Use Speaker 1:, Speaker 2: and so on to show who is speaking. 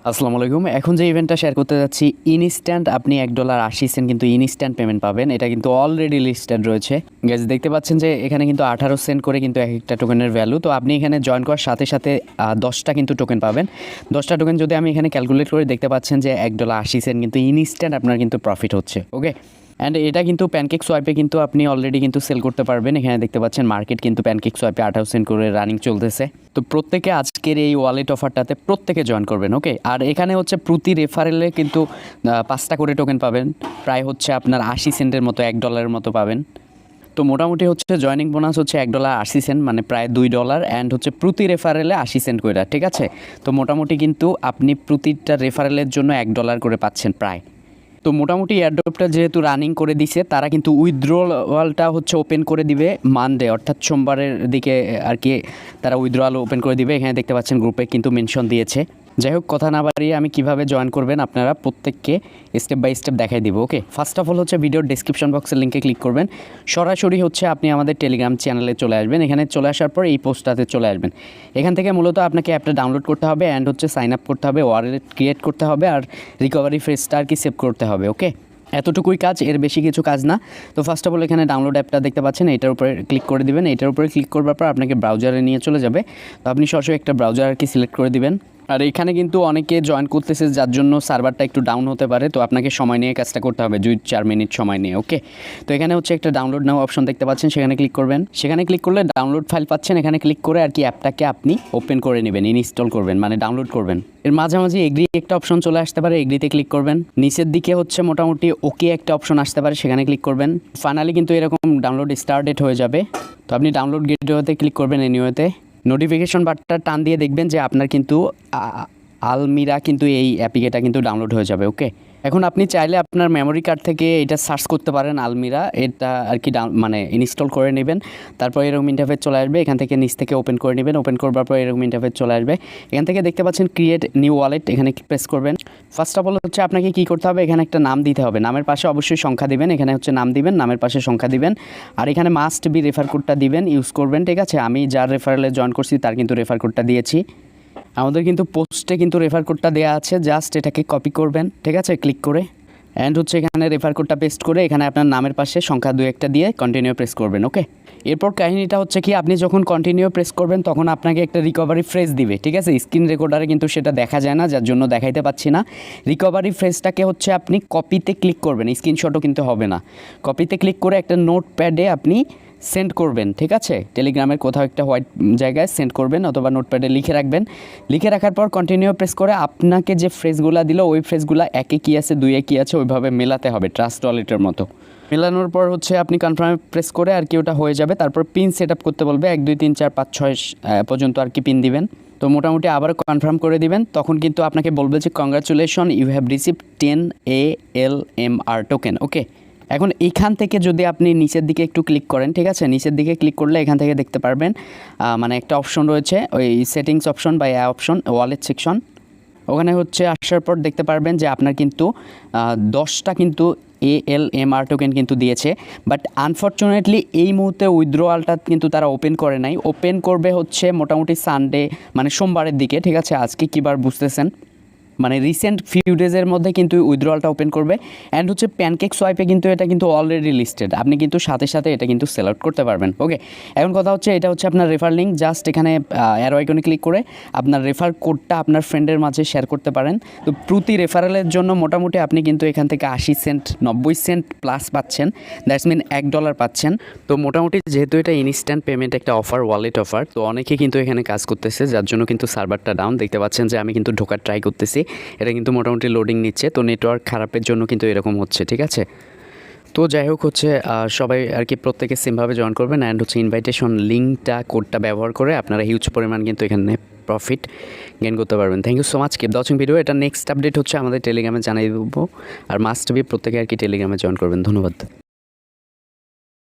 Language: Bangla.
Speaker 1: আসসালামু আলাইকুম। এখন যে ইভেন্টটা শেয়ার করতে যাচ্ছি, ইনস্ট্যান্ট আপনি $1.80 কিন্তু ইনস্ট্যান্ট পেমেন্ট পাবেন। এটা কিন্তু অলরেডি লিস্টেড রয়েছে। গাইস দেখতে পাচ্ছেন যে এখানে কিন্তু 18 সেন্ট করে কিন্তু এক একটা টোকেনের ভ্যালু। তো আপনি এখানে জয়েন করার সাথে সাথে 10টা কিন্তু টোকেন পাবেন। 10টা টোকেন যদি আমি এখানে ক্যালকুলেট করে দেখতে পাচ্ছেন যে $1.80 কিন্তু ইনস্ট্যান্ট আপনার কিন্তু প্রফিট হচ্ছে। ওকে, অ্যান্ড এটা কিন্তু প্যানকেকস্ওয়াপে কিন্তু আপনি অলরেডি কিন্তু সেল করতে পারবেন। এখানে দেখতে পাচ্ছেন মার্কেট কিন্তু প্যানকেকস্ওয়াপে 18 সেন্ট করে রানিং চলতেছে। তো প্রত্যেকে আজকের এই ওয়ালেট অফারটাতে প্রত্যেকে জয়েন করবেন। ওকে, আর এখানে হচ্ছে প্রতি রেফারেলে কিন্তু 5টা করে টোকেন পাবেন। প্রায় হচ্ছে আপনার 80 সেন্টের মতো, $1 মতো পাবেন। তো মোটামুটি হচ্ছে জয়নিং বোনাস হচ্ছে $1.80 মানে প্রায় $2, অ্যান্ড হচ্ছে প্রতি রেফারেলে 80 সেন্ট করে, ঠিক আছে। তো মোটামুটি কিন্তু আপনি প্রতিটা রেফারেলের জন্য $1 করে পাচ্ছেন প্রায়। তো মোটামুটি এয়ারড্রপটা যেহেতু রানিং করে দিছে, তারা কিন্তু উইথড্রওয়ালটা হচ্ছে ওপেন করে দিবে মানডে, অর্থাৎ সোমবারের দিকে আর কি তারা উইথড্রওয়াল ওপেন করে দিবে। এখানে দেখতে পাচ্ছেন গ্রুপে কিন্তু মেনশন দিয়েছে। যাই হোক, কথা না বাড়িয়ে আমি কিভাবে জয়েন করবেন আপনারা প্রত্যেককে স্টেপ বাই স্টেপ দেখাই দিব। ওকে, ফার্স্ট অফ অল হচ্ছে ভিডিওর ডেসক্রিপশন বক্সের লিঙ্কে ক্লিক করবেন। সরাসরি হচ্ছে আপনি আমাদের টেলিগ্রাম চ্যানেলে চলে আসবেন। এখানে চলে আসার পর এই পোস্টটাতে চলে আসবেন। এখান থেকে মূলত আপনাকে অ্যাপটা ডাউনলোড করতে হবে, অ্যান্ড হচ্ছে সাইন আপ করতে হবে, ওয়ালেট ক্রিয়েট করতে হবে, আর রিকভারি ফ্রেজটা আর কি সেভ করতে হবে। ওকে, এতটুকুই কাজ, এর বেশি কিছু কাজ না। তো ফার্স্ট অফ অল এখানে ডাউনলোড অ্যাপটা দেখতে পাচ্ছেন, এটার উপরে ক্লিক করে দিবেন। এটার উপরে ক্লিক করবার পর আপনাকে ব্রাউজারে নিয়ে চলে যাবে। তো আপনি সরাসরি একটা ব্রাউজার আর কি সিলেক্ট করে দিবেন। আর এখানে কিন্তু অনেকে জয়েন করতেছে, যার জন্য সার্ভারটা একটু ডাউন হতে পারে। তো আপনাকে সময় নিয়ে কাজটা করতে হবে, 2-4 মিনিট সময় নিয়ে। ওকে, তো এখানে হচ্ছে একটা ডাউনলোড নাও অপশন দেখতে পাচ্ছেন, সেখানে ক্লিক করবেন। সেখানে ক্লিক করলে ডাউনলোড ফাইল পাচ্ছেন। এখানে ক্লিক করে আর কি অ্যাপটাকে আপনি ওপেন করে নেবেন, ইনস্টল করবেন, মানে ডাউনলোড করবেন। এর মাঝামাঝি এগ্রি একটা অপশন চলে আসতে পারে, এগ্রিতে ক্লিক করবেন। নিচের দিকে হচ্ছে মোটামুটি ওকে একটা অপশন আসতে পারে, সেখানে ক্লিক করবেন। ফাইনালি কিন্তু এরকম ডাউনলোড স্টার্টেড হয়ে যাবে। তো আপনি ডাউনলোড গেটওয়েতে ক্লিক করবেন, এনিওয়েতে নোটিফিকেশন বাটনটা টান দিয়ে দেখবেন যে আপনার কিন্তু আলমিরা কিন্তু এই অ্যাপিকেটা কিন্তু ডাউনলোড হয়ে যাবে। ওকে, এখন আপনি চাইলে আপনার মেমোরি কার্ড থেকে এটা সার্চ করতে পারেন, আলমিরা, এটা আর কি মানে ইনস্টল করে নেবেন। তারপর এরকম ইন্টারফেস চলে আসবে। এখান থেকে নিচ থেকে ওপেন করে নেবেন। ওপেন করবার পর এরকম ইন্টারফেস চলে আসবে। এখান থেকে দেখতে পাচ্ছেন ক্রিয়েট নিউ ওয়ালেট, এখানে প্রেস করবেন। ফার্স্ট অফ অল হচ্ছে আপনাকে কী করতে হবে, এখানে একটা নাম দিতে হবে। নামের পাশে অবশ্যই সংখ্যা দিবেন। এখানে হচ্ছে নাম দিবেন, নামের পাশে সংখ্যা দিবেন, আর এখানে মাস্ট বি রেফার কোডটা দিবেন, ইউজ করবেন, ঠিক আছে। আমি যার রেফারেলে জয়েন করছি তার কিন্তু রেফার কোডটা দিয়েছি। আমাদের কিন্তু পোস্টে কিন্তু রেফার কোডটা দেওয়া আছে, জাস্ট এটাকে কপি করবেন, ঠিক আছে, ক্লিক করে। অ্যান্ড হচ্ছে এখানে রেফার কোডটা পেস্ট করে এখানে আপনার নামের পাশে সংখ্যা 2-1টা দিয়ে কন্টিনিউ প্রেস করবেন। ওকে, এরপর কাহিনীটা হচ্ছে কি, আপনি যখন কন্টিনিউ প্রেস করবেন তখন আপনাকে একটা রিকভারি ফ্রেজ দিবে, ঠিক আছে। স্ক্রিন রেকর্ডারে কিন্তু সেটা দেখা যায় না, যার জন্য দেখাইতে পাচ্ছি না। রিকভারি ফ্রেজটাকে হচ্ছে আপনি কপিতে ক্লিক করবেন, স্ক্রিনশটও কিন্তু হবে না। কপিতে ক্লিক করে একটা নোটপ্যাডে আপনি সেন্ড করবেন, ঠিক আছে। টেলিগ্রামের কোথাও একটা হোয়াইট জায়গায় সেন্ড করবেন, অথবা নোটপ্যাডে লিখে রাখবেন। লিখে রাখার পর কন্টিনিউ প্রেস করে আপনাকে যে ফ্রেজগুলো দিল ওই ফ্রেজগুলো একে কী আছে, 2-এ কী আছে, ওইভাবে মেলাতে হবে, ট্রাস্ট ওয়ালেটের মতো। মেলানোর পর হচ্ছে আপনি কনফার্মে প্রেস করে আর কি ওটা হয়ে যাবে। তারপর পিন সেট আপ করতে বলবে, 1 2 3 4 5 6 পর্যন্ত আর কি পিন দিবেন। তো মোটামুটি আবার কনফার্ম করে দিবেন। তখন কিন্তু আপনাকে বলবে যে congratulation, you have received 10 ALMR token. Okay, এখন এইখান থেকে যদি আপনি নিচের দিকে একটু ক্লিক করেন, ঠিক আছে, নিচের দিকে ক্লিক করলে এখান থেকে দেখতে পারবেন মানে একটা অপশন রয়েছে, ওই সেটিংস অপশন বা অপশন ওয়ালেট সেকশন। ওখানে হচ্ছে আসার পর দেখতে পারবেন যে আপনার কিন্তু 10টা কিন্তু ALMR টোকেন কিন্তু দিয়েছে। বাট আনফর্চুনেটলি এই মুহূর্তে উইথড্রওয়ালটা কিন্তু তারা ওপেন করে নাই। ওপেন করবে হচ্ছে মোটামুটি সানডে, মানে সোমবারের দিকে, ঠিক আছে। আজকে কী বার বুঝতেছেন, মানে রিসেন্ট ফিউ ডেজের মধ্যে কিন্তু উইথড্রওয়ালটা ওপেন করবে। অ্যান্ড হচ্ছে প্যানকেকস্ওয়াপে কিন্তু এটা কিন্তু অলরেডি লিস্টেড, আপনি কিন্তু সাথে সাথে এটা কিন্তু সেল আউট করতে পারবেন। ওকে, এখন কথা হচ্ছে এটা হচ্ছে আপনার রেফার লিঙ্ক, জাস্ট এখানে অ্যারো আইকনে ক্লিক করে আপনার রেফার কোডটা আপনার ফ্রেন্ডের মাঝে শেয়ার করতে পারেন। তো প্রতি রেফারেলের জন্য মোটামুটি আপনি কিন্তু এখান থেকে 80 সেন্ট 90 সেন্ট প্লাস পাচ্ছেন, দ্যাটস মিন $1 পাচ্ছেন। তো মোটামুটি যেহেতু এটা ইনস্ট্যান্ট পেমেন্ট একটা অফার, ওয়ালেট অফার, তো অনেকে কিন্তু এখানে কাজ করতেছে, যার জন্য কিন্তু সার্ভারটা ডাউন। দেখতে পাচ্ছেন যে আমি কিন্তু ঢোকার ট্রাই করতেছি, এটা কিন্তু মোটামুটি লোডিং নিচ্ছে। তো নেটওয়ার্ক খারাপের জন্য কিন্তু এরকম হচ্ছে, ঠিক আছে। তো যাই হোক হচ্ছে সবাই আর কি প্রত্যেকে সেমভাবে জয়েন করবেন। অ্যান্ড হচ্ছে ইনভাইটেশন লিঙ্কটা, কোডটা ব্যবহার করে আপনারা হিউজ পরিমাণ কিন্তু এখানে প্রফিট গেইন করতে পারবেন। Thank you so much, keep watching video. এটা নেক্সট আপডেট হচ্ছে আমাদের টেলিগ্রামে জানিয়ে দেবো, আর মাস্ট বি প্রত্যেকে আর কি টেলিগ্রামে জয়েন করবেন। ধন্যবাদ।